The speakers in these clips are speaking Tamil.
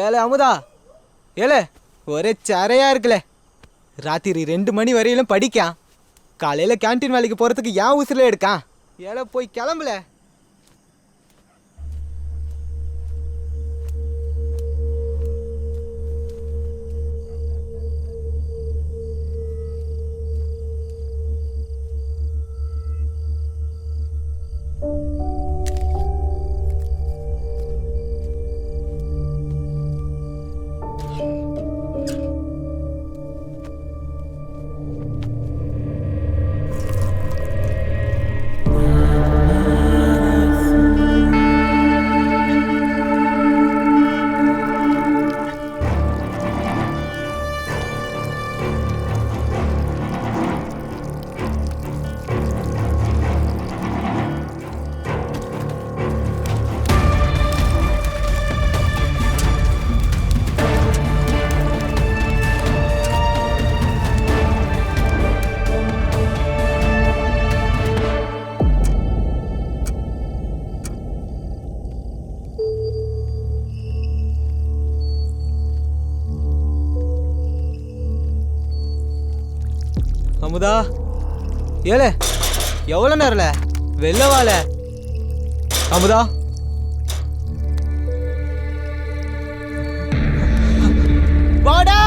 ஏலே அமுதா, ஏலே ஒரே சரையா இருக்குல்ல. ராத்திரி 2 மணி வரையிலும் படிக்கான். காலையில் கேன்டீன் வேலைக்கு போகிறதுக்கு ஏன் உசுரில் எடுக்கான். ஏலே போய் கிளம்பல. அமுதா, ஏலே எவ்வளோ நேரம்ல வெளில வாழ. அமுதா, வாடா.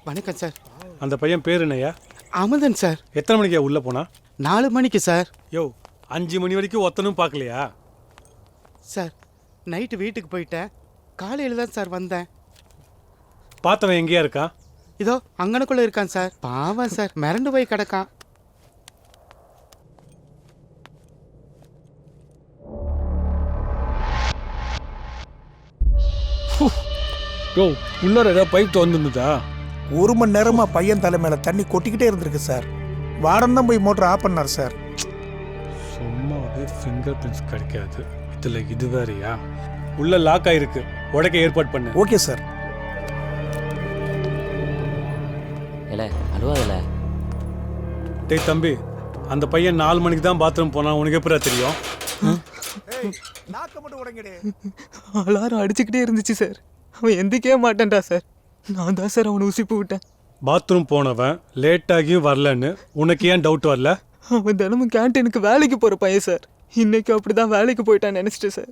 வணக்கம் சார். அந்த பையன் பேர் என்னையா? அமுதன் சார். எத்தனை மணிக்கு உள்ளே போனா? 4 மணிக்கு சார். யோ, 5 மணி வரைக்கும் ஒத்தனும் பார்க்கலையா? சார் நைட்டு வீட்டுக்கு போயிட்டேன். காலையில் தான் சார் வந்தேன். பார்த்தவன் எங்கேயா இருக்கான்? இதோ அங்கனக்குள்ளே இருக்கான் சார். பாவம் சார், மிரண்டு போய் கிடக்கான். யோ, உள்ளார ஏதாவது பைப் திறந்துருந்ததா? 1 மணி நேரமா பையன் தலை மேல தண்ணி கொட்டிக்கிட்டே இருந்திருக்கு சார். வார்டன் தான் போய் மோட்டர் ஆஃப் பண்ணார் சார். சும்மாவே ஃபிங்கர் பிரிண்ட்ஸ் கிடைக்காது. இதில் இது வேறையா? உள்ள லாக் ஆயிருக்கு, உடைக்க ஏற்பாடு பண்ணு. Okay sir. இல்லை அழுவாதில்ல. டேய் தம்பி, அந்த பையன் 4 மணிக்கு தான் பாத்ரூம் போனான். உனக்கு எப்படா தெரியும்? அலாரம் அடிச்சுக்கிட்டே இருந்துச்சு சார். அவன் எந்திக்கவே மாட்டேன்டா சார். நான் தான் சார் அவனை உசிப்பு விட்டேன். பாத்ரூம் போனவன் லேட்டாகியும் வரலன்னு உனக்கு ஏன் டவுட் வரல? அவன் தினமும் கேன்டீனுக்கு வேலைக்கு போகிற பையன் சார். இன்னைக்கு அப்படிதான் வேலைக்கு போயிட்டான்னு நினச்சிட்டேன் சார்.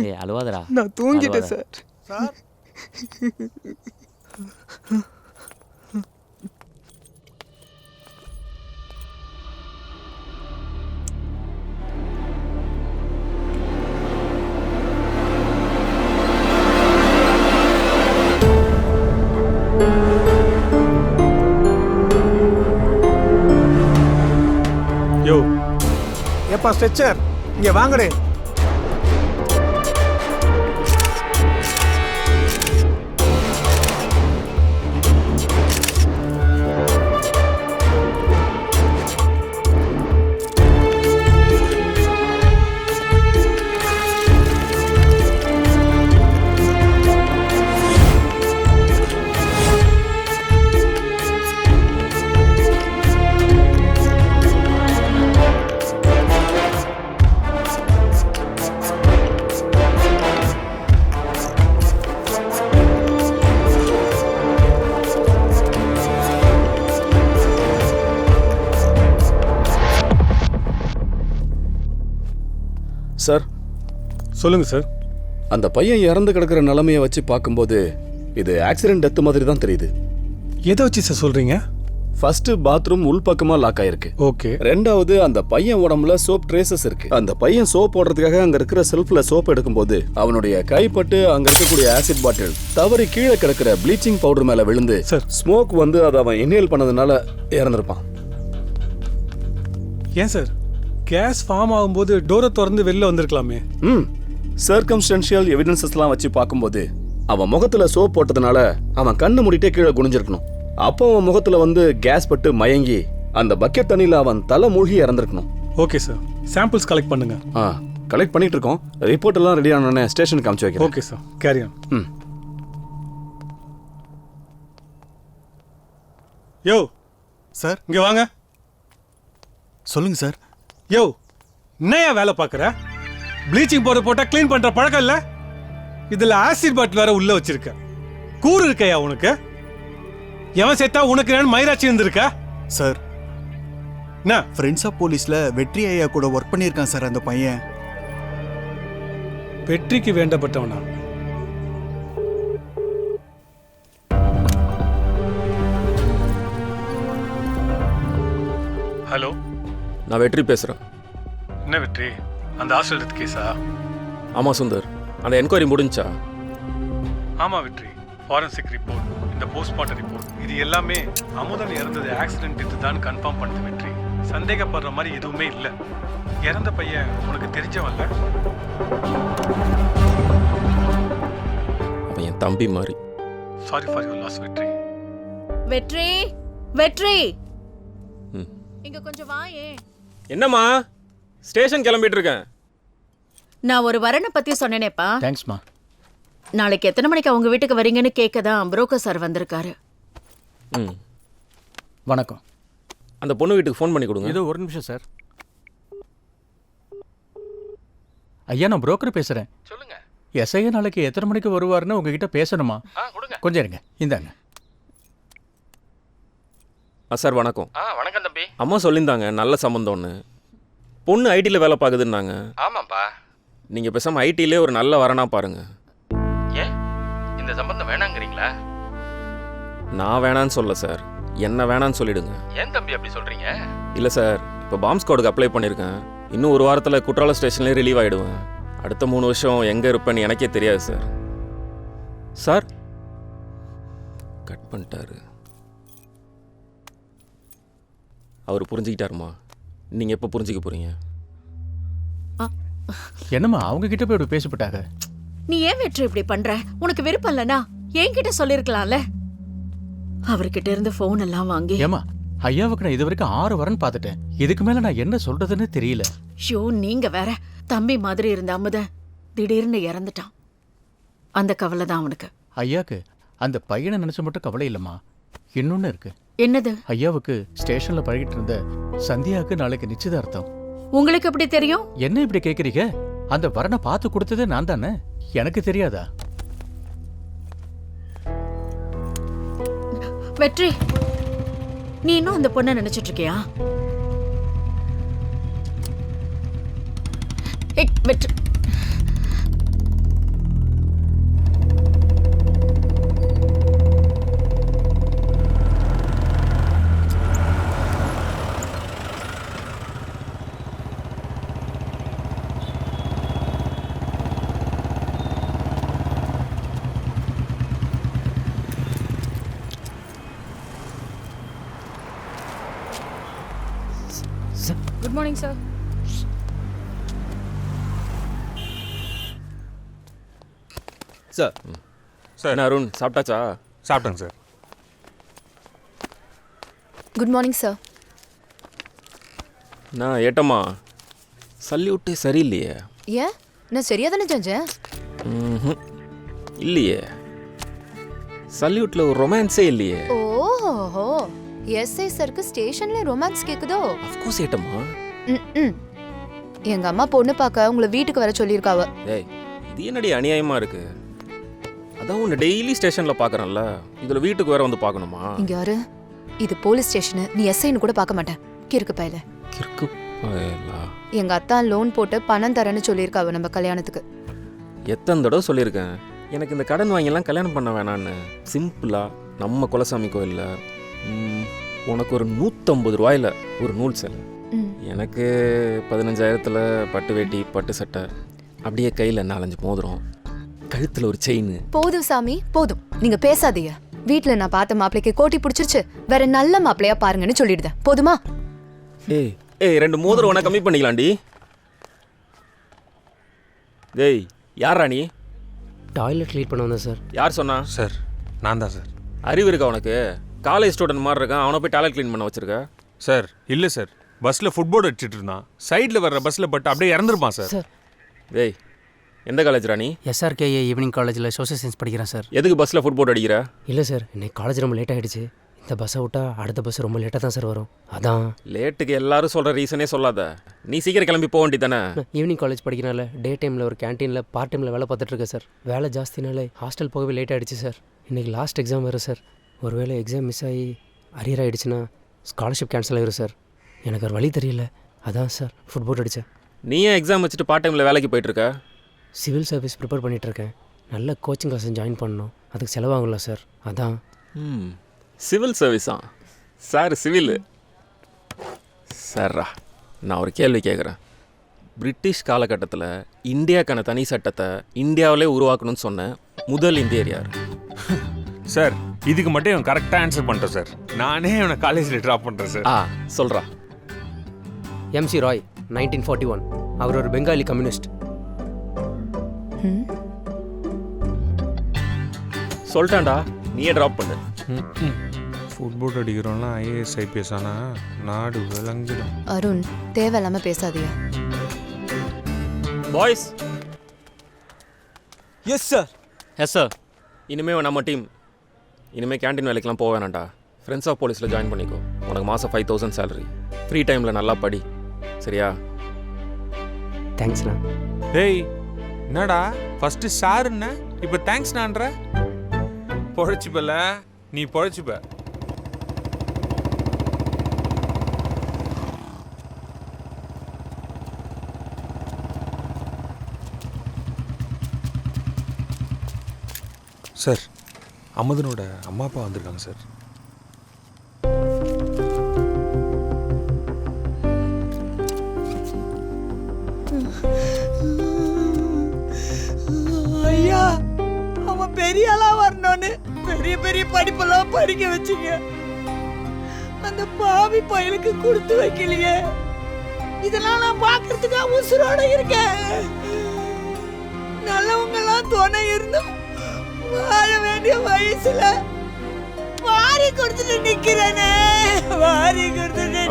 ஏய் அழுவாதடா. நான் தூங்கிட்டேன் சார். யோ, ஏப்பா ஸ்ட்ரெச்சர், இங்க வாங்கடே. சார் சொல்லுங்க சார். அந்த பையன் இறந்து கிடக்கிற நிலைமையை வச்சு பார்க்கும்போது இது ஆக்சிடென்ட் டெத் மாதிரி தான் தெரியுது. எதை வச்சு சார் சொல்றீங்க? ஃபர்ஸ்ட் பாத்ரூம் உள்பக்கமா லாக் ஆயிருக்கு. ஓகே. ரெண்டாவது அந்த பையன் உடம்புல சோப் ட்ரேசஸ் இருக்கு. அந்த பையன் சோப் போடுறதுக்காக அங்க இருக்கிற செல்ஃப்ல சோப் எடுக்கும்போது அவனுடைய கைப்பட்டு அங்க இருக்கக்கூடிய ஆசிட் பாட்டில் தவறி கீழே கிடக்கிற ப்ளீச்சிங் பவுடர் மேல விழுந்து சார் ஸ்மோக் வந்து அதை அவன் இன்ஹேல் பண்ணதுனால இறந்துருப்பான். ஏன் சார் கேஸ் ஃபார்ம் ஆகும்போது டோரை திறந்து வெளில வந்திருக்கலாமே. சர்க்கம்ஸ்டன்ஷியல் எவிடன்சஸ்லாம் வச்சு பார்க்கும்போது அவன் முகத்துல சோப் போட்டதுனால அவன் கண்ணு மூடிட்டே கீழே குனிஞ்சிருக்கணும். அப்போ அவன் முகத்துல வந்து கேஸ் பட்டு மயங்கி அந்த பக்கெட் தண்ணியில அவன் தலை மூழ்கி இறந்திருக்கணும். ஓகே சார், சாம்பிள்ஸ் கலெக்ட் பண்ணுங்க. கலெக்ட் பண்ணிட்டு இருக்கோம். ரிப்போர்ட் எல்லாம் ரெடி ஆனோடனே ஸ்டேஷனுக்கு அனுப்பிச்சு வைக்கிறேன். Okay sir, carry on. யோ சார் இங்க வாங்க. சொல்லுங்க சார். யோ என்னையா வேலை பார்க்குற? ப்ளீச்சிங் பவுடர் போட்டால் க்ளீன் பண்ணுற பழக்கம் இல்லை. இதில் ஆசிட் பாட்டில் வேற உள்ள வச்சிருக்க. கூறு இருக்கையா உனக்கு? எவன் செத்தா உனக்கு நான் மயிராட்சி இருந்திருக்க? சார் என்ன ஃப்ரெண்ட்ஸ் ஆஃப் போலீஸ்ல வெற்றி ஐயா கூட ஒர்க் பண்ணியிருக்கான் சார் அந்த பையன். வெற்றிக்கு வேண்டப்பட்டவனா? ஹலோ, நான் வெற்றி பேசுகிறேன். என்ன வெற்றி? அந்த ஹாஸ்டல் டெத் கேஸா? ஆமாம் சுந்தர், அந்த என்கொயரி முடிஞ்சா? ஆமாம் வெற்றி. ஃபாரன்சிக் ரிப்போர்ட், இந்த போஸ்ட்மார்ட்டம் ரிப்போர்ட், இது எல்லாமே அமுதன் இறந்தது ஆக்சிடென்ட் டெத்து தான் கன்ஃபார்ம் பண்ணுது வெற்றி. சந்தேகப்படுற மாதிரி எதுவுமே இல்லை. இறந்த பையன் உனக்கு தெரிஞ்சவன்ல? அவன் என் தம்பி மாதிரி. சாரி ஃபார் யுவர் லாஸ் வெற்றி. வெற்றி, வெற்றி, ம். இங்க கொஞ்சம் வாயே. என்னம்மா, ஸ்டேஷன் கிளம்பிட்டு இருக்கேன். நான் ஒரு வரனை பத்தி சொன்னேனேப்பா. தேங்க்ஸ்மா. நாளைக்கு எத்தனை மணிக்கு அவங்க வீட்டுக்கு வரீங்கன்னு கேட்க தான் புரோக்கர் சார் வந்திருக்காரு. ம். வணக்கம். அந்த பொண்ணு வீட்டுக்கு ஃபோன் பண்ணி கொடுங்க. இதோ ஒரு நிமிஷம் சார். ஐயா, நான் புரோக்கர் பேசுறேன். சொல்லுங்க. எஸ்ஐ நாளைக்கு எத்தனை மணிக்கு வருவாருன்னு உங்ககிட்ட பேசணுமா? கொஞ்சம் இருங்க, இந்தாங்க. சார் வணக்கம். வணக்கம் தம்பி. அம்மா சொல்லியிருந்தாங்க நல்ல சம்மந்தம்னு. பொண்ணு ஐடியில் வேலை பார்க்குதுன்னாங்க. ஆமாப்பா. நீங்கள் பேசாமல் ஐடியிலே ஒரு நல்ல வரனா பாருங்க. ஏன் இந்த சம்பந்தம் வேணாங்கிறீங்களா? நான் வேணான்னு சொல்ல சார், என்ன வேணான்னு சொல்லிடுங்க. ஏன் தம்பி அப்படி சொல்றீங்க? இல்லை சார், இப்போ பாம்ப் ஸ்குவாடுக்கு அப்ளை பண்ணியிருக்கேன். இன்னும் ஒரு வாரத்தில் குற்றால ஸ்டேஷன்லேயே ரிலீவ் ஆகிடுவேன். அடுத்த 3 வருஷம் எங்கே இருப்பேன்னு எனக்கே தெரியாது சார். சார் கட் பண்ணிட்டாரு. அவர் புரிஞ்சுக்கிட்டாருமா? நீங்கள் எப்போ புரிஞ்சுக்க போகிறீங்க? என்னம்மா அவங்க கிட்ட போய் இப்படி பேசப்பட்டாங்க? நீ ஏன் வெற்றி இப்படி பண்ற? உனக்கு விருப்பம் இல்லனா என்கிட்ட சொல்லிருக்கலாம்ல. அவர்கிட்ட இருந்து போன் எல்லாம் வாங்கி. ஏமா, ஐயாவுக்கு நான் இது வரைக்கும் 6 வரன் பார்த்துட்டேன். இதுக்கு மேல நான் என்ன சொல்றதுன்னு தெரியல. ஷோ, நீங்க வேற. தம்பி மாதிரி இருந்த அமுத திடீர்னு இறந்துட்டான். அந்த கவலை தான் அவனுக்கு. ஐயாக்கு அந்த பையனை நினைச்ச மட்டும் கவலை இல்லம்மா, இன்னொன்னு இருக்கு. என்னது? ஐயாவுக்கு ஸ்டேஷன்ல பழகிட்டு இருந்த சந்தியாவுக்கு நாளைக்கு நிச்சயதார்த்தம். உங்களுக்கு எப்படி தெரியும்? என்ன இப்படி கேக்குறீங்க? அந்த வரனை பார்த்து கொடுத்தது நான் தானே, எனக்கு தெரியாதா? வெற்றி, நீ இன்னும் அந்த பொண்ணை நினைச்சிட்டு இருக்கியா? வெற்றி, குட் மார்னிங் சார். சார் என்ன அருண், சாப்பிட்டாச்சா? சாப்பிட்டேங்க சார். Good morning sir. நான் ஏட்டம்மா, சல்யூட்டே சரியில்லையே. ஏன், நான் சரியா தானே செஞ்சேன்? இல்லையே, சல்யூட்ல ஒரு ரொமான்ஸே இல்லையே. ஓஹோ, எஸ்ஐ சருக்கு ஸ்டேஷன்ல ரொமான்ஸ் கேக்குதோ? அஃப்கோர்ஸ் ஏட்டம்மா. எங்க அம்மா பொண்ணு பார்க்க உங்களை வீட்டுக்கு வர சொல்லியிருக்காவ. ஏய், இது என்னடி அநியாயமா இருக்கு? அதான் உன்னை டெய்லி ஸ்டேஷன்ல பாக்குறேன்ல, இதுல வீட்டுக்கு வேற வந்து பார்க்கணுமா? இங்க யாரு? இது போலீஸ் ஸ்டேஷன், நீ எஸ்ஐன்னு கூட பார்க்க மாட்டேன். கிறுக்கு பயல. கிறுக்கு பயலா? எங்க அத்தான் லோன் போட்டு பணம் தரேன்னு சொல்லியிருக்காவ நம்ம கல்யாணத்துக்கு. எத்தனை தடவை சொல்லியிருக்கேன் எனக்கு இந்த கடன் வாங்கிலாம் கல்யாணம் பண்ண வேணான்னு. சிம்பிளா நம்ம குலசாமி கோயில்ல உனக்கு ஒரு 150 ரூபாயில ஒரு நூல் சேலை, எனக்கு 15,000த்துல பட்டு வேட்டி பட்டு சட்டை, அப்படியே கையில் 4-5 மோதிரம், கழுத்தில் ஒரு செயின். போதும் சாமி போதும், நீங்க பேசாதீங்க. வீட்டுல நான் பார்த்த மாப்பிளைக்கு கோட்டி பிடிச்சிருச்சு, வேற நல்ல மாப்பிளையா பாருங்கன்னு சொல்லிடுதேன். போதுமா? ஏய், ஏய் 2 மோதிரம் வேணா கம்மி பண்ணிக்கலாம்டி. டேய் யாரா நீ? டாய்லெட் க்ளீன் பண்ண வந்தேன் சார். யார் சொன்னா? சார் நான் தான் சார். அறிவு இருக்கா உனக்கு? காலேஜ் ஸ்டூடெண்ட் மாதிரி இருக்கான், அவனை போய் டாய்லெட் க்ளீன் பண்ண வச்சிருக்க. சார் இல்லை சார், பஸ்ஸில் ஃபுட்போர்டு அடிச்சிட்டு இருந்தான். சைடில் வர்ற பஸ்ஸில் பட்டு அப்படியே இறந்துருப்பான் சார். சார் டேய் எந்த காலேஜ் ராணி? SRKA ஈவினிங் காலேஜில் சோஷியல் சயின்ஸ் படிக்கிறேன் சார். எதுக்கு பஸ்ஸில் ஃபுட்போர்டு அடிக்கிற? இல்லை சார், இன்னைக்கு காலேஜ் ரொம்ப லேட் ஆகிடுச்சு. இந்த பஸ்ஸை விட்டா அடுத்த பஸ் ரொம்ப லேட்டாக தான் சார் வரும். அதான் லேட்டுக்கு எல்லாரும் சொல்கிற ரீசனே சொல்லாத. நீ சீக்கிரம் கிளம்பி போக வேண்டி தானே? ஈவினிங் காலேஜ் படிக்கிறனால டே டைமில் ஒரு கேன்டீனில் பார்ட் டைமில் வேலை பார்த்துட்ருக்கேன் சார். வேலை ஜாஸ்தினால ஹாஸ்டல் போகவே லேட் ஆகிடுச்சு சார். இன்றைக்கி லாஸ்ட் எக்ஸாம் வரும் சார். ஒருவேளை எக்ஸாம் மிஸ் ஆகி அரியர் ஆகிடுச்சுன்னா ஸ்காலர்ஷிப் கேன்சல் ஆகிரும் சார். எனக்கு ஒரு வழி தெரியல, அதான் சார் ஃபுட்போர்ட் அடித்தேன். நீ ஏன் எக்ஸாம் வச்சுட்டு பார்ட் டைமில் வேலைக்கு போயிட்டுருக்க? சிவில் சர்வீஸ் ப்ரிப்பேர் பண்ணிகிட்ருக்கேன். நல்ல கோச்சிங் கிளாஸ் ஜாயின் பண்ணணும், அதுக்கு செலவாகல சார். அதான். சிவில் சர்வீஸா? சார் சிவில் சார்ரா, நான் ஒரு கேள்வி கேட்குறேன். பிரிட்டிஷ் காலகட்டத்தில் இந்தியாக்கான தனி சட்டத்தை இந்தியாவிலே உருவாக்கணும்னு சொன்ன முதல் இந்தியர் யார்? சார் இதுக்கு மட்டும் இவன் கரெக்டாக ஆன்சர் பண்ணிட்டேன் சார். நானே இவனை காலேஜில் ட்ராப் பண்ணுறேன் சார். சொல்கிறா. MC ராய் 1941. அவர் ஒரு பெங்காலி கம்யூனிஸ்ட். சொல்லிட்டான்டா, நீயே ட்ராப் பண்ணு. ஃபுட்போர்ட் அடிக்கிறோம்லாம் IAS IPS ஆனால் நாடு விளங்கிடும். அருண், தேவையில்லாம பேசாதீங்க. Boys. Yes sir. Yes sir. இனிமேல் நம்ம டீம் இனிமேல் கேன்டீன் வேலைக்கெலாம் போக வேணாண்டா. ஃப்ரெண்ட்ஸ் ஆஃப் போலீஸில் ஜாயின் பண்ணிக்கோ. உனக்கு மாதம் 5000 சேலரி. ஃப்ரீ டைமில் நல்லா படி, சரியா? தேங்க்ஸ்ண்ணா. டேய் என்னடா ஃபஸ்ட்டு சாருன்ன இப்போ தேங்க்ஸ் நான்ற? பொழைச்சிப்பல நீ பொழைச்சிப்ப. சார் அமுதனோட அம்மா அப்பா வந்திருக்காங்க சார். ஐயா, அவன் பெரிய ஆளா வரணும்னு பெரிய பெரிய படிப்பெல்லாம் படிக்க வச்சுங்க. அந்த பாவி பயலுக்கு கொடுத்து வைக்கலையே. இதெல்லாம் நான் பாக்குறதுக்கா உசுரோட இருக்கேன். நல்லவங்க எல்லாம் துணை இருந்தும் வாழ வேண்டிய வயசுல வாரி கொடுத்துட்டு நிக்கிறேனே. வாரி கொடுத்துட்டு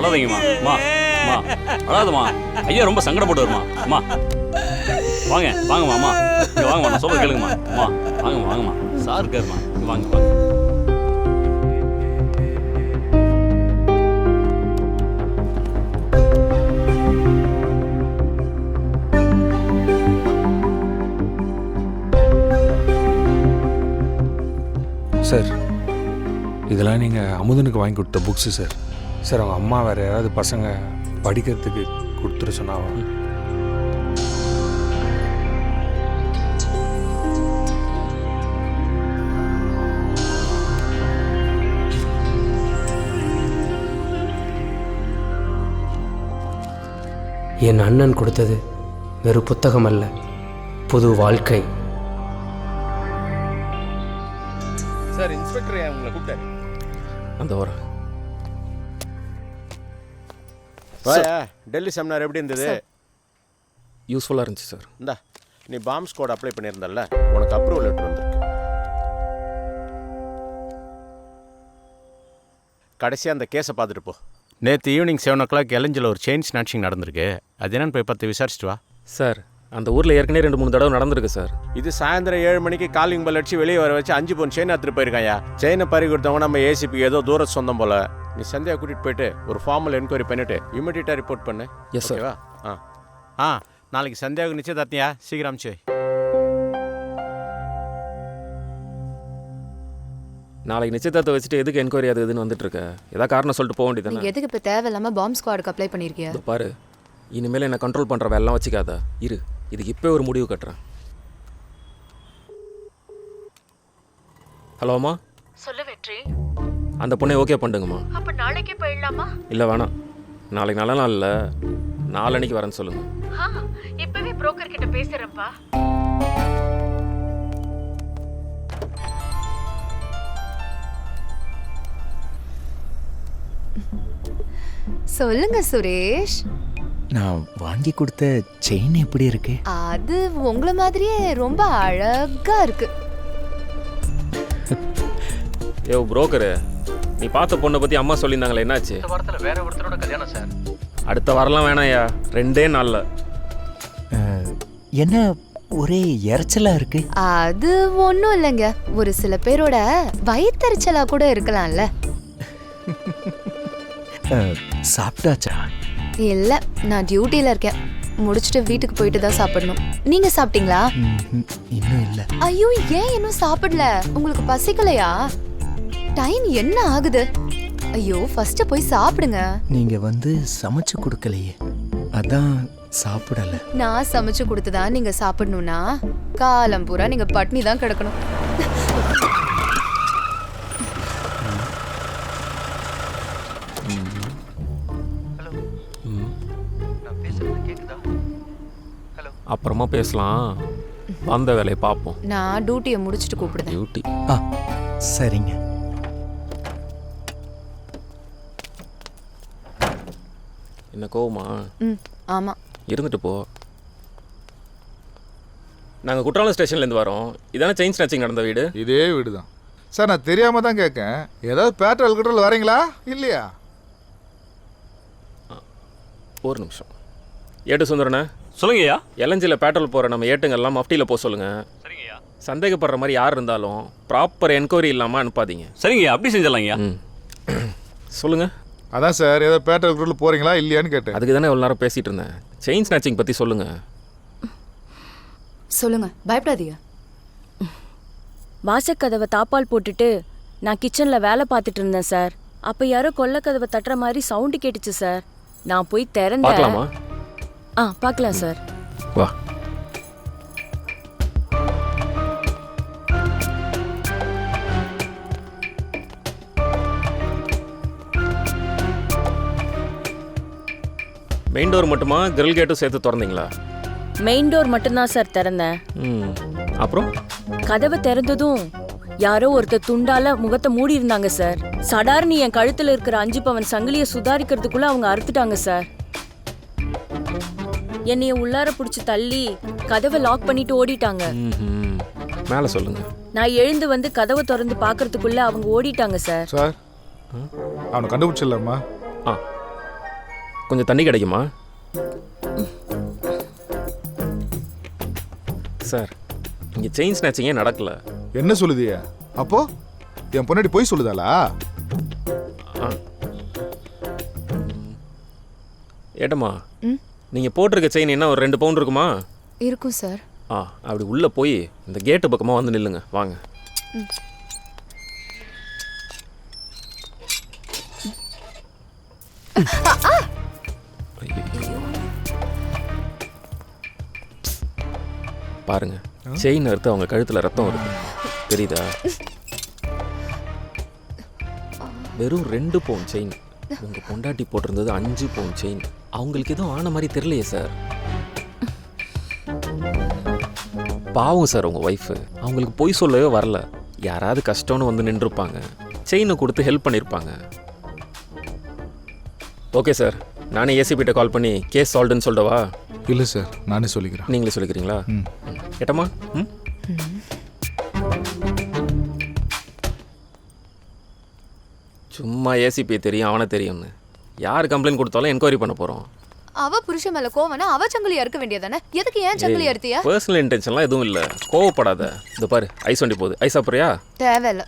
அழாதம்மா. ஐயா ரொம்ப சங்கடப்பட்டு வருமா? அம்மா வாங்க வாங்கம்மா. அம்மா இங்கே வாங்கம்மா, நான் சொல்ல கேளுங்கம்மா. அம்மா வாங்கம்மா வாங்கம்மா, சார் இருக்காருமா. வாங்க வாங்க. சார் இதெல்லாம் நீங்கள் அமுதனுக்கு வாங்கி கொடுத்த புக்ஸு சார். சார் அவங்க அம்மா வேறு யாராவது பசங்க படிக்கிறதுக்கு கொடுத்துட சொன்னாங்க. என் அண்ணன் கொடுத்தது வெறும் புத்தகம் அல்ல, புது வாழ்க்கை. சார் இன்ஸ்பெக்டர் உங்களை கூப்பிட்டாரு. அந்த வர டெல்லி செமினார் எப்படி இருந்தது? யூஸ்ஃபுல்லாக இருந்துச்சு சார். இந்தா நீ பாம்ப் ஸ்குவாட் அப்ளை பண்ணியிருந்தல்ல, உனக்கு அப்ரூவல் லெட்டர் வந்திருக்கு. கடைசியாக அந்த கேஸை பார்த்துட்டு போ. நேற்று ஈவினிங் 7 o'clock எலஞ்சில் ஒரு செயின் ஸ்நாச்சிங் நடந்திருக்கு. அது என்னன்னு போய் பார்த்து விசாரிச்சுட்டு வா. சார் அந்த ஊரில் ஏற்கனவே 2-3 தடவை நடந்திருக்கு சார். இது சாயந்தரம் 7 மணிக்கு காலிங் பெல் அடிச்சு வெளியே வர வச்சு 5 பவுன் செயின் எடுத்துட்டு போயிருக்காயா. செயினை பறி கொடுத்தவங்க நம்ம ஏசிபி ஏதோ தூர சொந்தம் போல. நீ சந்தியா கூட்டிகிட்டு போயிட்டு ஒரு ஃபார்மல் என்கொயரி பண்ணிட்டு இமீடியட்டாக ரிப்போர்ட் பண்ணு. Yes sir. நாளைக்கு சந்தியாவுக்கு நிச்சயதார்த்தியா, சீக்கிரம் அமிச்சு. நாளைக்கு நிச்சயதார்த்தம் வச்சுட்டு எதுக்கு என்கொயரி அது இதுன்னு வந்துட்டு இருக்க? ஏதாவது காரணம் சொல்லிட்டு போக வேண்டியதானே? நீங்க எதுக்கு இப்ப தேவையில்லாம பாம்ப் ஸ்குவாடுக்கு அப்ளை பண்ணிருக்கியா? பாரு, இனிமேல் என்ன கண்ட்ரோல் பண்ணுற வேலைலாம் வச்சுக்காத. இரு, இதுக்கு இப்போ ஒரு முடிவு கட்டுறேன். ஹலோ அம்மா. சொல்லு வெற்றி. அந்த பொண்ணை ஓகே பண்ணுங்கம்மா. அப்ப நாளைக்கே போயிடலாமா? இல்லை வேணாம், நாளைக்கு நல்ல நாள் இல்லை, நாளன்னைக்கு வரேன்னு சொல்லுங்க. இப்பவே புரோக்கர் கிட்ட பேசுறேன்ப்பா. சொல்லுங்க சுரேஷ். நான் வாங்கி கொடுத்த செயின் எப்படி இருக்கு? அது உங்கள மாதிரியே ரொம்ப அழகா இருக்கு. யோ புரோக்கரு, நீ பார்த்த பொண்ணை பற்றி அம்மா சொல்லியிருந்தாங்களே, என்னாச்சு? இந்த வாரத்தில் வேற ஒருத்தரோட கல்யாணம் சார். அடுத்த வாரம்லாம் வேணாம்யா, 2 நாளில். என்ன ஒரே இறைச்சலா இருக்கு? அது ஒண்ணும் இல்லைங்க, ஒரு சில பேரோட வயித்தறிச்சலா கூட இருக்கலாம்ல. சாப்பிட்டாச்சா? இல்ல, நான் டியூட்டில இருக்கேன். முடிச்சுட்டு வீட்டுக்கு போயிட்டு தான் சாப்பிடணும். நீங்க சாப்பிட்டீங்களா? இன்னும் இல்ல. ஐயோ, ஏன் இன்னும் சாப்பிடல? உங்களுக்கு பசிக்கலையா? டைம் என்ன ஆகுது? ஐயோ, ஃபர்ஸ்ட் போய் சாப்பிடுங்க. நீங்க வந்து சமைச்சு கொடுக்கலையே, அதான் சாப்பிடல. நான் சமைச்சு கொடுத்துதான் நீங்க சாப்பிடணும்னா காலம் பூரா நீங்க பட்னி தான் கிடக்கணும். அப்புறமா பேசலாம், வந்த வேலையை பார்ப்போம். நான் டியூட்டியை முடிச்சுட்டு கூப்பிடுறேன். டியூட்டி? சரிங்க. என்ன கோவமா? ஆமா, இருந்துட்டு போ. நாங்கள் குற்றாலம் ஸ்டேஷன்லேருந்து வரோம். இதானே செயின் ஸ்நாச்சிங் நடந்த வீடு? இதே வீடு தான் சார். நான் தெரியாம தான் கேட்கேன். ஏதாவது பேட்ரோல் கிட்ரோல் வரீங்களா இல்லையா? ஒரு நிமிஷம். ஏட்டு சுந்தரண்ணே, சொல்லுங்கய்யா. எல்என்ஜியில் பெட்ரோல் போகிற நம்ம ஏட்டுங்கெல்லாம் மஃப்டியில் போக சொல்லுங்கள். சரிங்கய்யா. சந்தேகப்படுற மாதிரி யார் இருந்தாலும் ப்ராப்பர் என்கொயரி இல்லாமல் அனுப்பாதீங்க. சரிங்கய்யா, அப்படி செஞ்சிடலாங்கய்யா. சொல்லுங்கள். அதான் சார், ஏதோ பேட்ரோல் கிட்ரோல் போகிறீங்களா இல்லையான்னு கேட்டேன். அதுக்கு தானே இவ்வளோ நேரம் பேசிகிட்டு இருந்தேன். செயின் ஸ்நாச்சிங் பற்றி சொல்லுங்கள். சொல்லுங்க, பயப்படாதீங்க. வாசக்கதவை தாப்பால் போட்டுட்டு நான் கிச்சனில் வேலை பார்த்துட்டு இருந்தேன் சார். அப்போ யாரோ கொல்லக்கதவை தட்டுற மாதிரி சவுண்டு கேட்டுச்சு சார். நான் போய் திறந்தேன். பார்க்கலாமா? பார்க்கலாம் சார். வா. மெயின் டோர் மட்டுமா, கிரில் கேட்டும் சேர்த்து திறந்தீங்களா? மெயின் டோர் மட்டும்தான் சார் திறந்தேன். அப்புறம் கதவை திறந்ததும் யாரோ ஒருத்தர் துண்டால முகத்தை மூடி இருந்தாங்க சார். சடார்னு என் கழுத்துல இருக்கிற 5 பவன் சங்கிலியை சுதாரிக்கிறதுக்குள்ள அவங்க அறுத்துட்டாங்க சார். என்னைய உள்ளார பிடிச்சி தள்ளி கதவை லாக் பண்ணிட்டு ஓடிட்டாங்க. மேலே சொல்லுங்க. நான் எழுந்து வந்து கதவை திறந்து பார்க்கறதுக்குள்ள அவங்க ஓடிட்டாங்க சார். சார், அவனை கண்டுபிடிச்சிடலாமா? கொஞ்சம் தண்ணி கிடைக்குமா சார்? இங்கே செயின் ஸ்நாச்சிங்கே நடக்கல. என்ன சொல்லுதியா? அப்போ என் பொன்னாடி போய் சொல்லுதாளா? ஏட்டம்மா, நீங்கள் போட்டிருக்க செயின் என்ன ஒரு 2 பவுண்ட் இருக்குமா? இருக்கும் சார். அப்படி உள்ளே போய் இந்த கேட்டு பக்கமாக வந்து நில்லுங்க. வாங்க. பாருங்க, செயின் அறுத்து அவங்க கழுத்துல ரத்தம் வருது, தெரியுதா? வெறும் 2 பவுண்ட் செயின். உங்க பொண்டாட்டி போட்டிருந்தது 5 பவுண்ட் செயின். அவங்களுக்கு எதுவும் ஆன மாதிரி தெரியலையே சார். பாவம் சார் உங்க ஒய்ஃபு. அவங்களுக்கு பொய் சொல்லவே வரல. யாராவது கஷ்டம்னு வந்து நின்றுருப்பாங்க, செயினை கொடுத்து ஹெல்ப் பண்ணியிருப்பாங்க. ஓகே சார், நானே ஏசிபிட்ட கால் பண்ணி கேஸ் சால்வ்டுன்னு சொல்லிடவா? இல்லை சார், நானே சொல்லிக்கிறேன். நீங்களே சொல்லிக்கிறீங்களா? ஏட்டம்மா, சும்மா ஏசிபி தெரியும், அவனை தெரியும்னு. யார் கம்ப்ளைண்ட் கொடுத்தாலும் என்கொயரி பண்ண போகிறோம். அவ புருஷன் மேல கோவனா அவ சங்கிலி அறுக்க வேண்டியதானே? எதுக்கு ஏன் சங்கிலி அறுத்தியா? பர்சனல் இன்டென்ஷன்லாம் எதுவும் இல்லை, கோவப்படாத. இந்த பாரு, ஐஸ் வண்டி போகுது. ஐஸ் சாப்பிட்றியா? தேவையில்ல.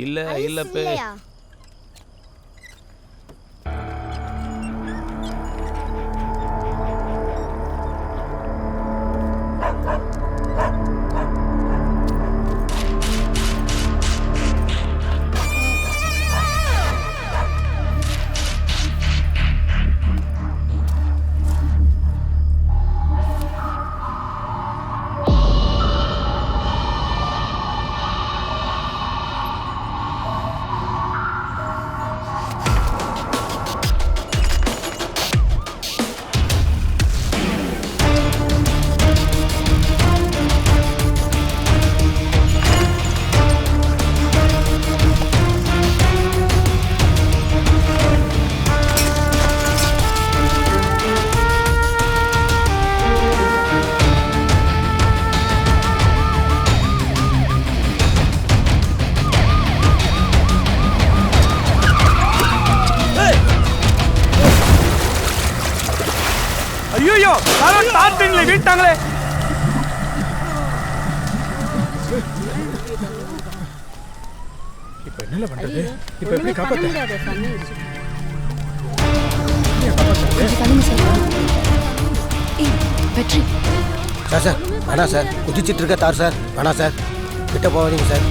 இல்ல இல்ல பே. டார்டின்ல வீட்டாங்களே. இப்போ என்னல பண்றது? இப்போ எப்படி காப்பாத்த? வெற்றி சார் வேணாம் சார், குதிச்சிட்டு இருக்க தார் சார், வேணாம் சார், கிட்ட போகாதீங்க சார்.